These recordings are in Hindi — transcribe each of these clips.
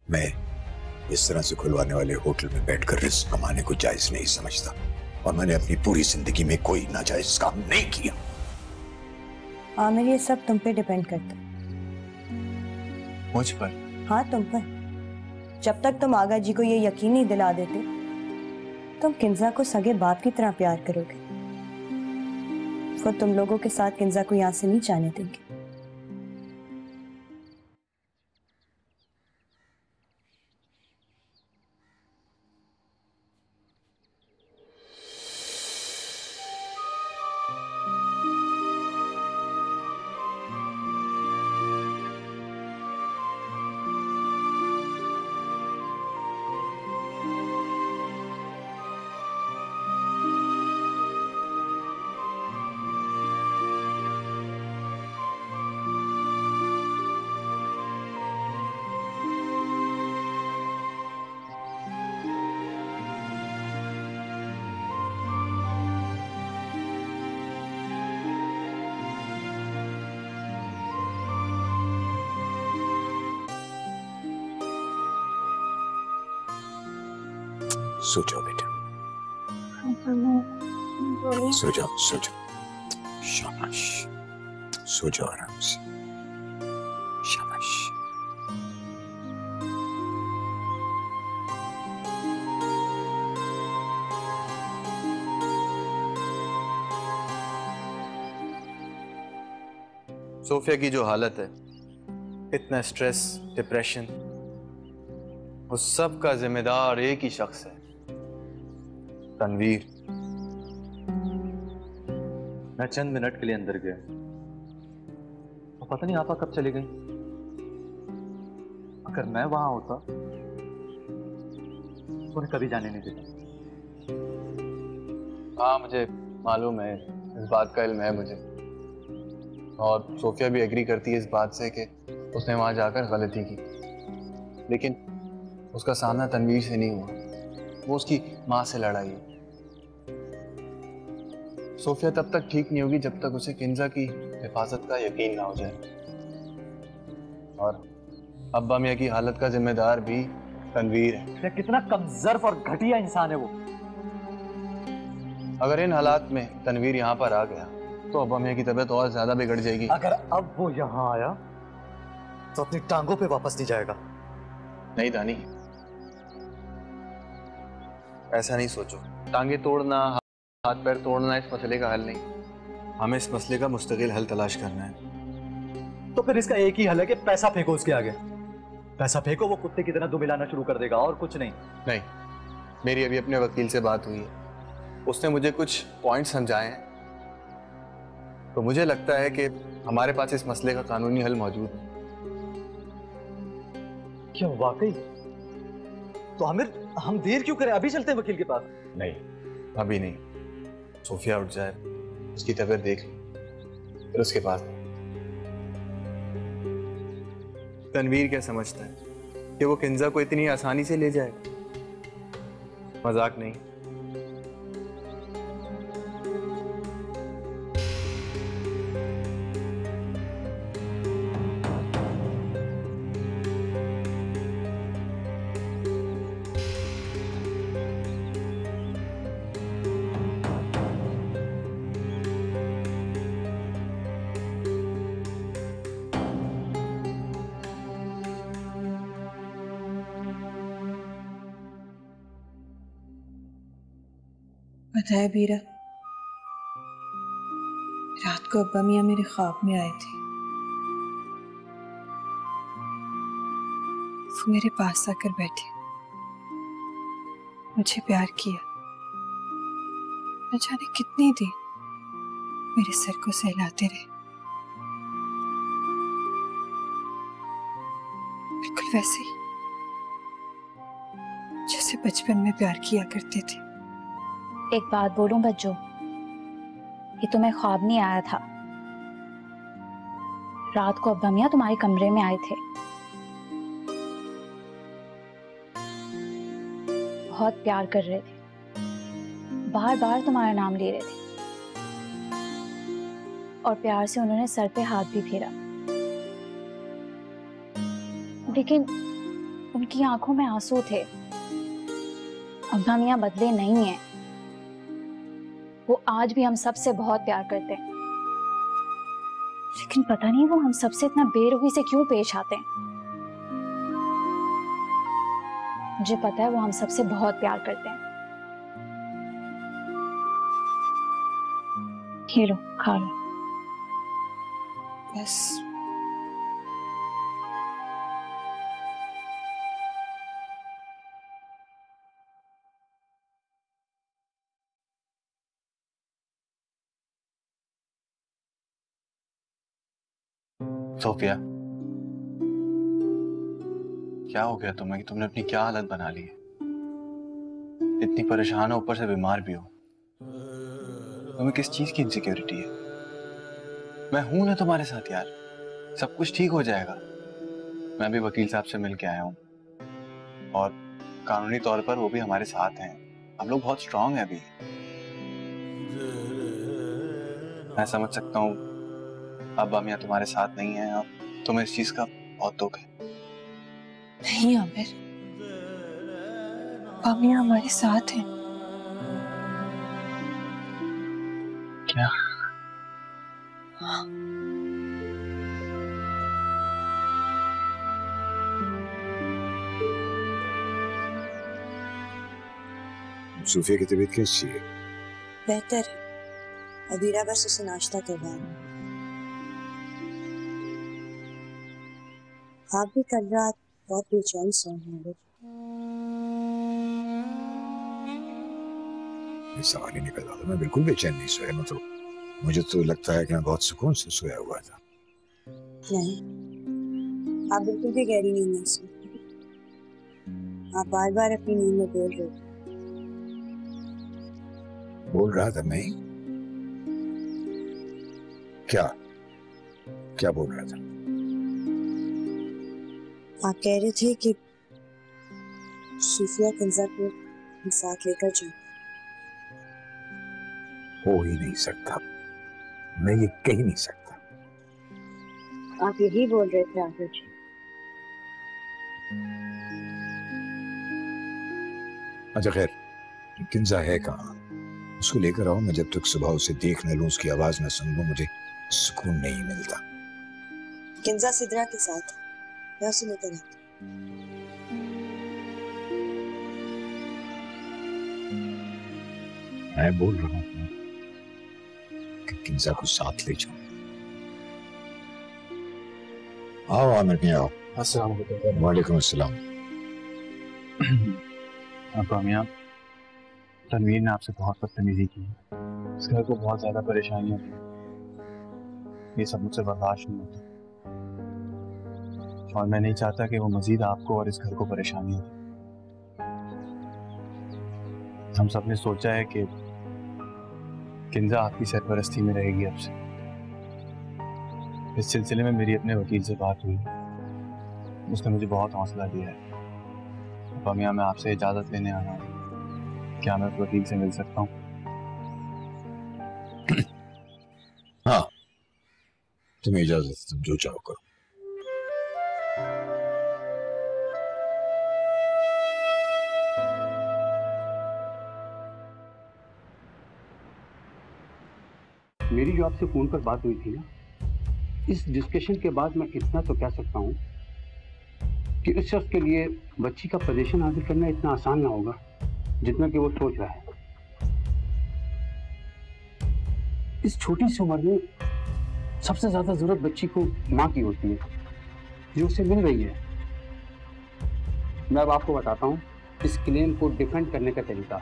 मैं इस तरह से खुलवाने वाले होटल में बैठकर रिस्क कमाने को जायज नहीं समझता, और मैंने अपनी पूरी जिंदगी में कोई नाजायज काम नहीं किया। आमिर, ये सब तुम पे डिपेंड करता है। मुझ पर? हाँ, तुम पर। जब तक तुम आगा जी को ये यकीन नहीं दिला देते तुम किंजा को सगे बाप की तरह प्यार करोगे, वो तुम लोगों के साथ किंजा को यहाँ से नहीं जाने देंगे। सो जाओ बेटा, सो जाओ, सो जाओ। शाबाश, सो जाओ आराम से। शाबाश। सोफिया की जो हालत है, इतना स्ट्रेस, डिप्रेशन, उस सब का जिम्मेदार एक ही शख्स है, तनवीर। मैं चंद मिनट के लिए अंदर गया और पता नहीं आपा कब चली गई। अगर मैं वहां होता तो उन्हें कभी जाने नहीं देता। हाँ, मुझे मालूम है, इस बात का इल्म है मुझे, और सोफिया भी एग्री करती है इस बात से कि उसने वहां जाकर गलती की, लेकिन उसका सामना तनवीर से नहीं हुआ, वो उसकी माँ से लड़ाई है। सोफिया तब तक ठीक नहीं होगी जब तक उसे किंजा की हिफाजत का यकीन ना हो जाए, और अब्बा मियाँ की हालत का जिम्मेदार भी तनवीर है। कितना कमजोर और घटिया इंसान है वो। अगर इन हालात में तनवीर यहाँ पर आ गया तो अब्बा मियाँ की तबीयत और ज्यादा बिगड़ जाएगी। अगर अब वो यहाँ आया तो अपनी टांगों पे वापस नहीं जाएगा। नहीं दानी, ऐसा नहीं सोचो। टांगे तोड़ना, हाथ पैर तोड़ना इस मसले का हल नहीं। हमें इस मसले का मुस्तकिल हल तलाश करना है। तो फिर इसका एक ही हल है कि पैसा फेंको उसके आगे। पैसा फेंको, वो कुत्ते की तरह दो मिलाना शुरू कर देगा, और कुछ नहीं। नहीं, मेरी अभी अपने वकील से बात हुई है, उसने मुझे कुछ पॉइंट समझाए हैं, तो मुझे लगता है कि हमारे पास इस मसले का कानूनी हल मौजूद है। क्या वाकई? तो आमिर, हम देर क्यों करें, अभी चलते हैं वकील के पास। नहीं, अभी नहीं। सोफिया उठ जाए, उसकी तबीयत देख लो, फिर उसके पास। तनवीर क्या समझता है कि वो किंजा को इतनी आसानी से ले जाए? मजाक नहीं। पता है बीरा, रात को अब्बा मियाँ मेरे ख्वाब में आए थे। वो मेरे पास आकर बैठे, मुझे प्यार किया। न जाने कितनी देर मेरे सर को सहलाते रहे, बिल्कुल वैसे ही जैसे बचपन में प्यार किया करते थे। एक बात बोलूं बच्चों, ये तुम्हें ख्वाब नहीं आया था। रात को अब्बा मियाँ तुम्हारे कमरे में आए थे, बहुत प्यार कर रहे थे, बार बार तुम्हारा नाम ले रहे थे, और प्यार से उन्होंने सर पे हाथ भी फेरा। लेकिन उनकी आंखों में आंसू थे। अब्बा मियां बदले नहीं हैं। वो आज भी हम सब से बहुत प्यार करते हैं, लेकिन पता नहीं वो हम सबसे इतना बेरुखी से क्यों पेश आते हैं। मुझे पता है वो हम सबसे बहुत प्यार करते हैं। ये लो, खा लो। बस सोफिया, क्या हो गया तुम्हें कि तुमने अपनी क्या हालत बना ली है? इतनी परेशान हो, ऊपर से बीमार भी हो। तुम्हें किस चीज की इनसिक्योरिटी है? मैं हूं ना तुम्हारे साथ यार, सब कुछ ठीक हो जाएगा। मैं भी वकील साहब से मिल के आया हूँ और कानूनी तौर पर वो भी हमारे साथ हैं। हम लोग बहुत स्ट्रांग हैं अभी। मैं समझ सकता हूँ अब्बा मियां तुम्हारे साथ नहीं है और तुम्हें इस चीज का बहुत दुख है। नहीं आमिर, अभी हमारे साथ हैं। क्या? सूफिया की तबीयत कैसी है? बेहतर है। अदीरा बस उसे नाश्ता करवा रही है। आप भी कल रात बहुत बेचैन सोए होंगे। सवाल ही निकल रहा था। मैं बिल्कुल बेचैन नहीं सोया। मतलब मुझे तो लगता है कि मैं बहुत सुकून से सोया हुआ था। नहीं, आप बिल्कुल भी गहरी नींद नहीं सोए। आप बार बार अपनी नींद में बोल रहे थे। बोल रहा था मैं? क्या क्या बोल रहा था? आप कह रहे थे कि सूफिया किंजा को साथ लेकर जाओ। हो ही नहीं सकता। मैं ये कह ही नहीं सकता। आप यही बोल रहे थे आमिर जी। अच्छा खैर, किंजा है कहाँ? उसको लेकर आओ। मैं जब तक सुबह उसे देख न लूं, उसकी आवाज न सुन लूं, मुझे सुकून नहीं मिलता। किंजा सिद्रा के साथ है। मैं उसे लेकर आती हूं। मैं बोल रहा हूँ कि किंजा को साथ ले जाओ। आओ आमिर मियां, आओ। अस्सलाम वालेकुम। वालेकुम अस्सलाम। अब्बा मियां, तनवीर ने आपसे बहुत बदतमीजी की है। इस घर को बहुत ज्यादा परेशानियां दी। ये सब मुझसे बर्दाश्त नहीं होता और मैं नहीं चाहता कि वो मजीद आपको और इस घर को परेशानियां दे। हम सब ने सोचा है कि किंजा आपकी सरपरस्ती में रहेगी अब से। इस सिलसिले में मेरी अपने वकील से बात हुई। उसने मुझे बहुत हौसला दिया है। अब्बा मियां, मैं आपसे इजाजत लेने आया हूँ। क्या मैं उस वकील से मिल सकता हूँ? हाँ, तुम्हें इजाजत है, तुम जो चाहो करो। मेरी जो आपसे फोन पर बात हुई थी ना, इस डिस्कशन के बाद मैं इतना तो कह सकता हूँ कि इस शख्स के लिए बच्ची का पोजीशन हासिल करना इतना आसान ना होगा जितना कि वो सोच रहा है। इस छोटी सी उम्र में सबसे ज्यादा जरूरत बच्ची को माँ की होती है, जो उसे मिल रही है। मैं अब आपको बताता हूँ इस क्लेम को डिफेंड करने का तरीका।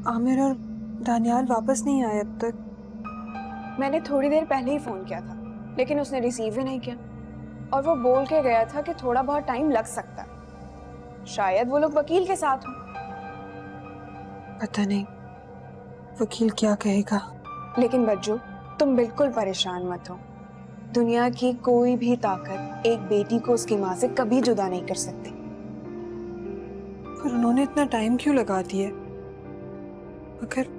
आमिर और दानियाल वापस नहीं आया अब तक। मैंने थोड़ी देर पहले ही फोन किया था लेकिन उसने रिसीव ही नहीं किया और वो बोल के गया था कि थोड़ा बहुत टाइम लग सकता है, शायद वो लोग वकील के साथ हों। पता नहीं वकील क्या कहेगा। लेकिन बज्जू तुम बिल्कुल परेशान मत हो, दुनिया की कोई भी ताकत एक बेटी को उसकी माँ से कभी जुदा नहीं कर सकती। पर उन्होंने इतना टाइम क्यों लगा दिया? अगर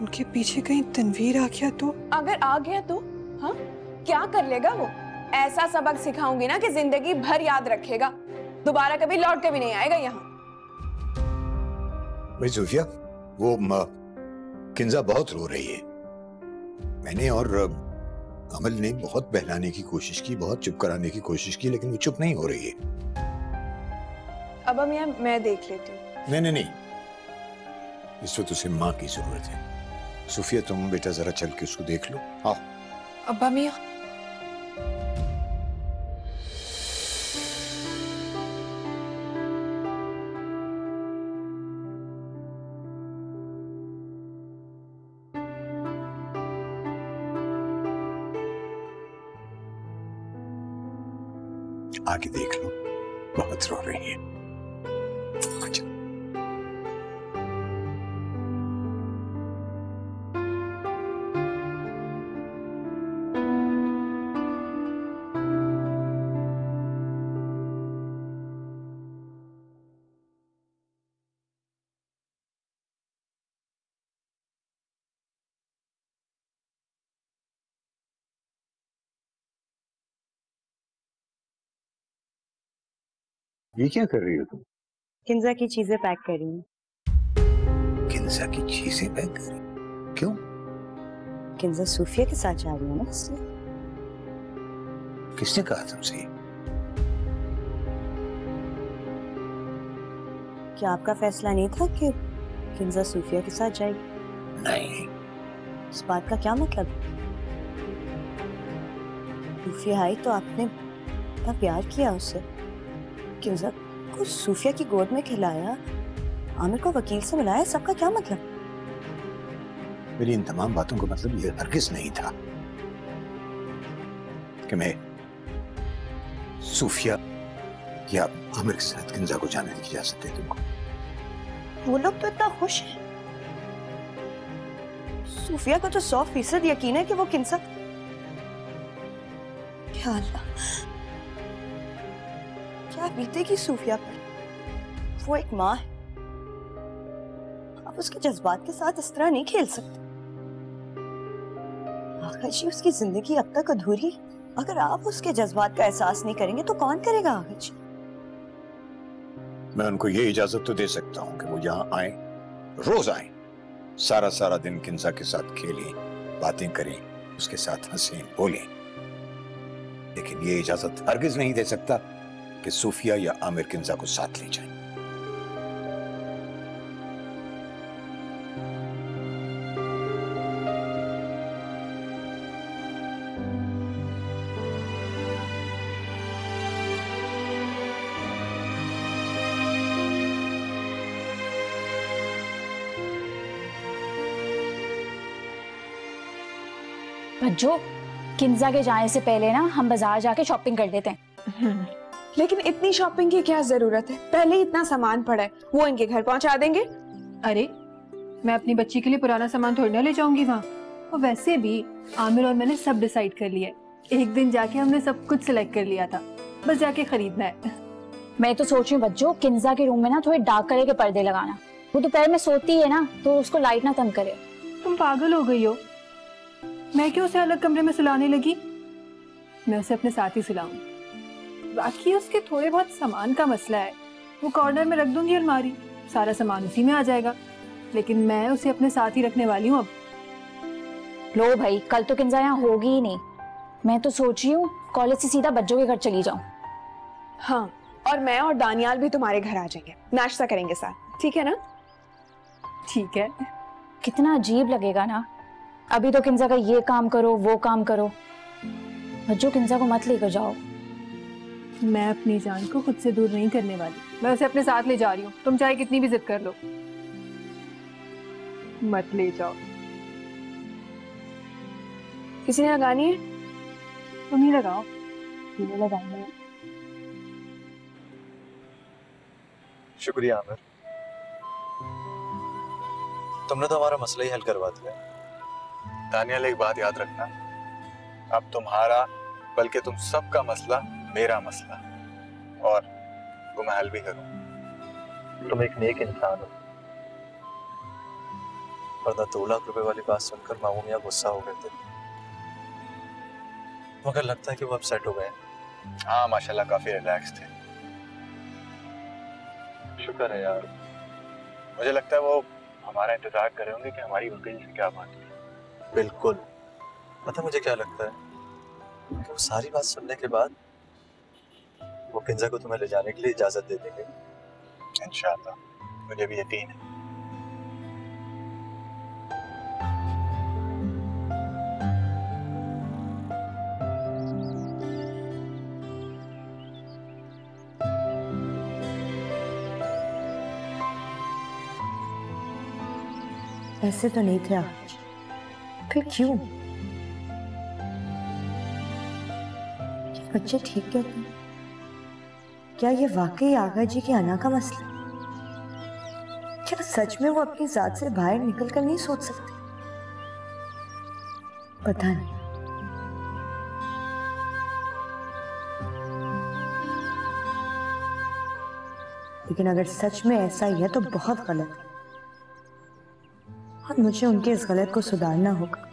उनके पीछे कहीं तनवीर आ गया तो? अगर आ गया तो हाँ क्या कर लेगा वो? ऐसा सबक सिखाऊंगी ना कि जिंदगी भर याद रखेगा, दोबारा कभी लौट के भी नहीं आएगा यहाँ। भाई सूफिया, वो किंजा बहुत रो रही है। मैंने और अमल ने बहुत बहलाने की कोशिश की, बहुत चुप कराने की कोशिश की, लेकिन वो चुप नहीं हो रही है। अब मैं देख लेती हूँ। नहीं, इस वक्त उसे माँ की जरूरत है। सूफिया तुम बेटा जरा चल के उसको देख लो। आओ। अब्बा मियाँ, आगे देख लो, बहुत रो रही है। अच्छा। ये क्या कर रही हो तुम? किंजा की चीजें पैक कर रही हूँ। किंजा की चीजें पैक कर रही? क्यों? किंजा सूफिया के साथ जा रही है ना इसलिए। किसने कहा तुमसे? क्या आपका फैसला नहीं था कि किंजा सूफिया के साथ जाएगी? नहीं। इस बात का क्या मतलब? सूफिया आई तो आपने इतना प्यार किया उससे, किंजा को सूफिया की गोद में खिलाया, आमिर को वकील से मिलाया, सबका क्या मतलब? मेरी इन तमाम बातों का मतलब ये हरगिज नहीं था कि मैं सूफिया या आमिर के साथ किंजा को जाने की इजाजत दे तुमको। वो लोग तो इतना खुश हैं। सूफिया को तो 100% यकीन है कि वो किंजा। क्या अल्लाह, क्या बीतेगी सूफिया पर? वो एक माँ है, आप उसके जज्बात के साथ इस तरह नहीं खेल सकते। आगा जी, उसकी जिंदगी अब तक अधूरी है। अगर आप उसके जज्बात का एहसास नहीं करेंगे तो कौन करेगा आगा जी? मैं उनको ये इजाजत तो दे सकता हूँ कि वो यहाँ आए, रोज आए, सारा दिन किंजा के साथ खेलें, बातें करें, उसके साथ हंसें बोलें, लेकिन ये इजाजत हरगिज नहीं दे सकता कि सूफिया या आमिर किंजा को साथ ले जाएं। बज्जो, किंजा के जाने से पहले ना हम बाजार जाके शॉपिंग कर लेते हैं। लेकिन इतनी शॉपिंग की क्या जरूरत है? पहले ही इतना सामान पड़ा है, वो इनके घर पहुंचा देंगे। अरे मैं अपनी बच्ची के लिए पुराना सामान थोड़ी ना ले जाऊंगी वहाँ। और वैसे भी आमिर और मैंने सब डिसाइड कर लिया है। एक दिन जाके हमने सब कुछ सिलेक्ट कर लिया था, बस जाके खरीदना है। मैं तो सोच रही हूँ बच्चों, किंजा के रूम में ना थोड़े डार्क कलर के पर्दे लगाना। वो दोपहर में सोती है ना, तो उसको लाइट ना तंग करे। तुम पागल हो गई हो? मैं क्यों उसे अलग कमरे में सुलाने लगी? मैं उसे अपने साथ ही सुलाऊंगी। बाकी उसके थोड़े बहुत सामान का मसला है, वो कॉर्नर में रख दूंगी अलमारी, सारा सामान उसी में आ जाएगा। लेकिन मैं उसे अपने साथ ही रखने वाली हूँ अब। लो भाई, कल तो किंजा यहाँ होगी ही नहीं। मैं तो सोच रही हूँ कॉलेज से सीधा बच्चों के घर चली जाऊँ। हाँ, और मैं और दानियाल भी तुम्हारे घर आ जाएंगे, नाश्ता करेंगे साथ, ठीक है ना? ठीक है। कितना अजीब लगेगा ना, अभी तो किंजा का ये काम करो वो काम करो। बच्चों, किंजा को मत लेकर जाओ। मैं अपनी जान को खुद से दूर नहीं करने वाली, मैं उसे अपने साथ ले जा रही हूँ, तुम चाहे कितनी भी जिद कर लो। मत ले जाओ। किसी ने लगानी है? तुम ही लगाओ। मुझे लगाना है। शुक्रिया आमिर, तुमने तो हमारा मसला ही हल करवा दिया। दानियल, एक बात याद रखना, अब तुम्हारा बल्कि तुम सबका मसला मेरा मसला, और वो मैं हल भी करूं। तुम एक नेक इंसान हो, वरना 2 लाख रुपए वाली बात सुनकर मामू मियां गुस्सा हो गए थे, मगर लगता है कि वो अब सेट हो गए। हाँ, माशाल्लाह काफी रिलैक्स थे। शुक्र है यार। मुझे लगता है वो हमारा इंतजार कर रहे होंगे कि हमारी वकील से क्या बात है। बिल्कुल। पता मुझे क्या लगता है कि वो सारी बात सुनने के बाद वो किंजा को तुम्हें ले जाने के लिए इजाजत दे देंगे। इंशाअल्लाह, मुझे भी यकीन है। ऐसे तो नहीं थे आप, फिर क्यों? ये बच्चे ठीक कहते हैं? क्या ये वाकई आगा जी के आना का मसला? क्या सच में वो अपनी जात से बाहर निकलकर नहीं सोच सकते? पता नहीं। लेकिन अगर सच में ऐसा ही है तो बहुत गलत है, और मुझे उनके इस गलत को सुधारना होगा,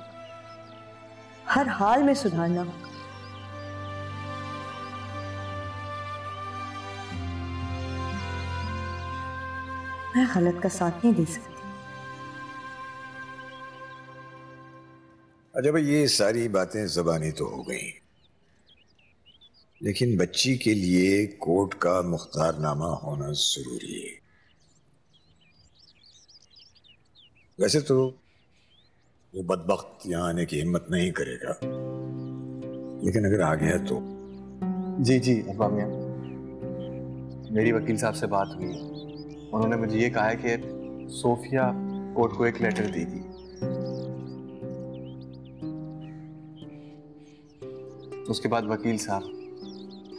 हर हाल में सुधारना होगा। मैं गलत का साथ नहीं दे सकती। अच्छा भाई, ये सारी बातें ज़बानी तो हो गई, लेकिन बच्ची के लिए कोर्ट का मुख्तारनामा होना जरूरी है। वैसे तो वो बदबख्त यहां आने की हिम्मत नहीं करेगा, लेकिन अगर आ गया तो। जी अब्बा मियां, मेरी वकील साहब से बात हुई है। उन्होंने मुझे ये कहा है कि सोफिया कोर्ट को एक लेटर देगी। उसके बाद वकील साहब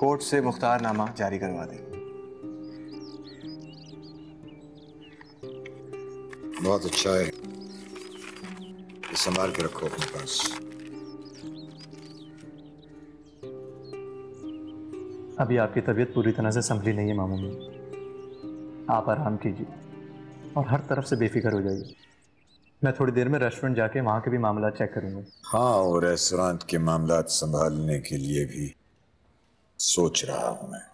कोर्ट से मुख्तारनामा जारी करवा देंगे। बहुत अच्छा है, संभाल के रखो अपने पास। अभी आपकी तबीयत पूरी तरह से संभली नहीं है मामू मियां, आप आराम कीजिए और हर तरफ से बेफिक्र हो जाइए। मैं थोड़ी देर में रेस्टोरेंट जाके वहां के भी मामला चेक करूंगा। हाँ, और रेस्टोरेंट के मामलात संभालने के लिए भी सोच रहा हूं मैं।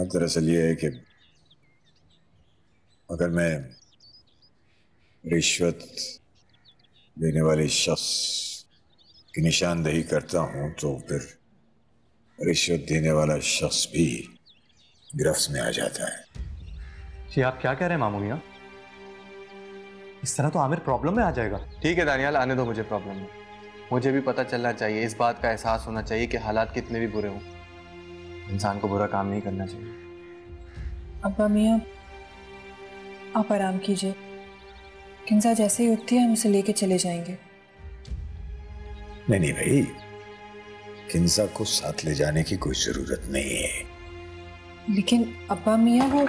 दरअसल ये है कि अगर मैं रिश्वत देने वाले शख्स की निशानदेही करता हूं तो फिर रिश्वत देने वाला शख्स भी गिरफ्त में आ जाता है। जी आप क्या कह रहे हैं मामू मियां? इस तरह तो आमिर प्रॉब्लम में आ जाएगा। ठीक है दानियाल, आने दो मुझे प्रॉब्लम में। मुझे भी पता चलना चाहिए, इस बात का एहसास होना चाहिए कि हालात कितने भी बुरे हों, इंसान को बुरा काम नहीं करना चाहिए। अब्बा मियां, आप आराम कीजिए। किंजा जैसे ही उठती है हम उसे लेके चले जाएंगे। नहीं भाई, किंजा को साथ ले जाने की कोई जरूरत नहीं है। लेकिन अब्बा मियां वो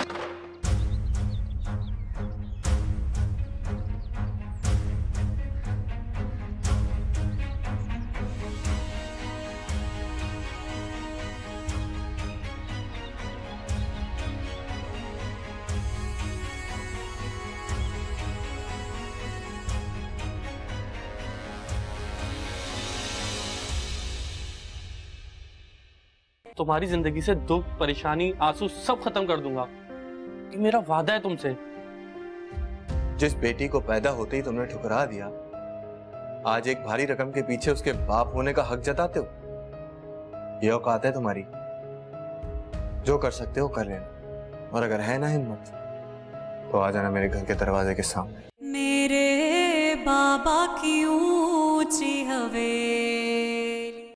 तुम्हारी जिंदगी से दुख, परेशानी, आंसू सब खत्म कर दूंगा। ये मेरा वादा है तुमसे। जिस बेटी को पैदा होते ही तुमने ठुकरा दिया, आज एक भारी रकम के पीछे उसके बाप होने का हक जताते हो। ये औकात है तुम्हारी, जो कर सकते हो कर लेना, और अगर है ना हिम्मत तो आ जाना मेरे घर के दरवाजे के सामने। मेरे बाबा की ऊंची हवेली।